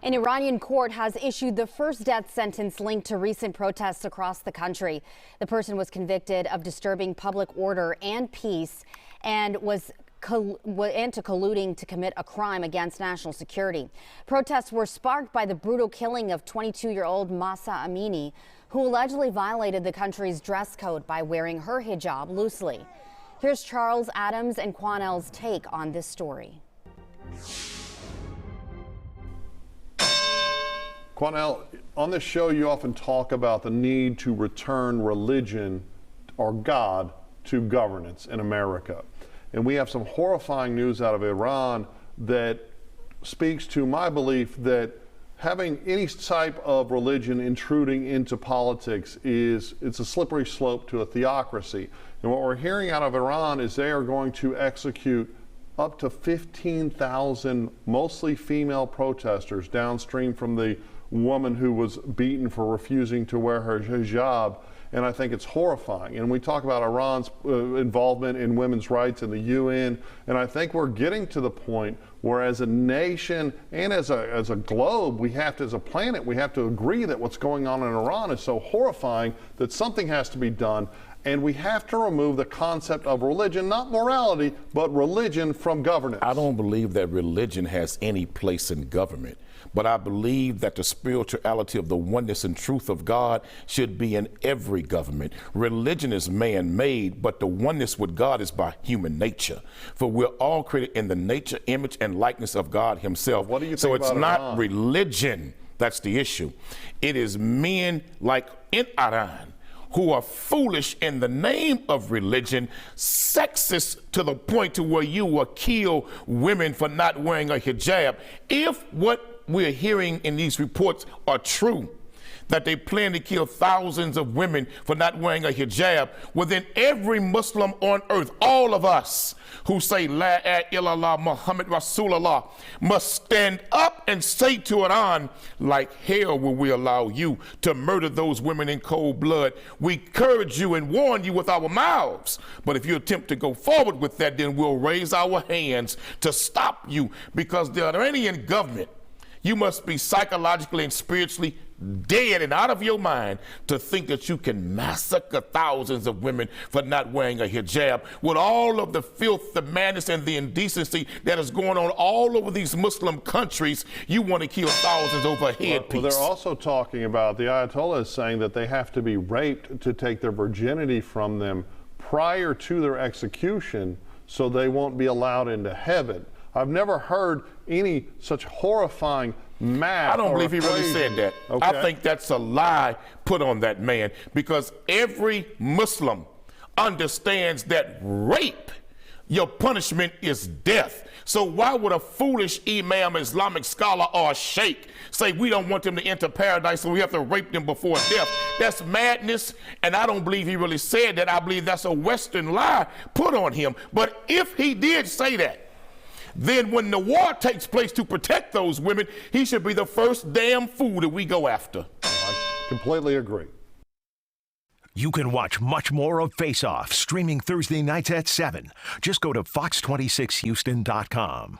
An Iranian court has issued the first death sentence linked to recent protests across the country. The person was convicted of disturbing public order and peace and colluding to commit a crime against national security. Protests were sparked by the brutal killing of 22-year-old Mahsa Amini, who allegedly violated the country's dress code by wearing her hijab loosely. Here's Charles, Adams and Quanell's take on this story. Quanell, on this show you often talk about the need to return religion or God to governance in America. And we have some horrifying news out of Iran that speaks to my belief that having any type of religion intruding into politics it's a slippery slope to a theocracy. And what we're hearing out of Iran is they are going to execute up to 15,000 mostly female protesters downstream from the woman who was beaten for refusing to wear her hijab. And I think it's horrifying. And we talk about Iran's involvement in women's rights in the UN. And I think we're getting to the point where as a nation and as a globe, as a planet, we have to agree that what's going on in Iran is so horrifying that something has to be done. And we have to remove the concept of religion, not morality, but religion from governance. I don't believe that religion has any place in government, but I believe that the spirituality of the oneness and truth of God should be in every government. Religion is man-made, but the oneness with God is by human nature. For we're all created in the nature, image, and likeness of God himself. What do you think so it's about not Iran? Religion that's the issue. It is men like in Iran who are foolish in the name of religion, sexist to the point to where you will kill women for not wearing a hijab. If what we're hearing in these reports are true, that they plan to kill thousands of women for not wearing a hijab, well then every Muslim on earth, all of us who say La ilaha illallah Muhammad Rasulullah, must stand up and say to Iran, like hell will we allow you to murder those women in cold blood. We encourage you and warn you with our mouths, but if you attempt to go forward with that, then we'll raise our hands to stop you, because the Iranian government, you must be psychologically and spiritually dead and out of your mind to think that you can massacre thousands of women for not wearing a hijab with all of the filth, the madness, and the indecency that is going on all over these Muslim countries. You want to kill thousands over a headpiece. Well, they're also talking about, the Ayatollah is saying that they have to be raped to take their virginity from them prior to their execution so they won't be allowed into heaven. I've never heard any such horrifying math. I don't believe he really said that. Okay. I think that's a lie put on that man, because every Muslim understands that rape, your punishment is death. So why would a foolish imam, Islamic scholar, or a sheikh say we don't want them to enter paradise, so we have to rape them before death? That's madness, and I don't believe he really said that. I believe that's a Western lie put on him. But if he did say that, then when the war takes place to protect those women, he should be the first damn fool that we go after. I completely agree. You can watch much more of Faceoff streaming Thursday nights at 7. Just go to fox26houston.com.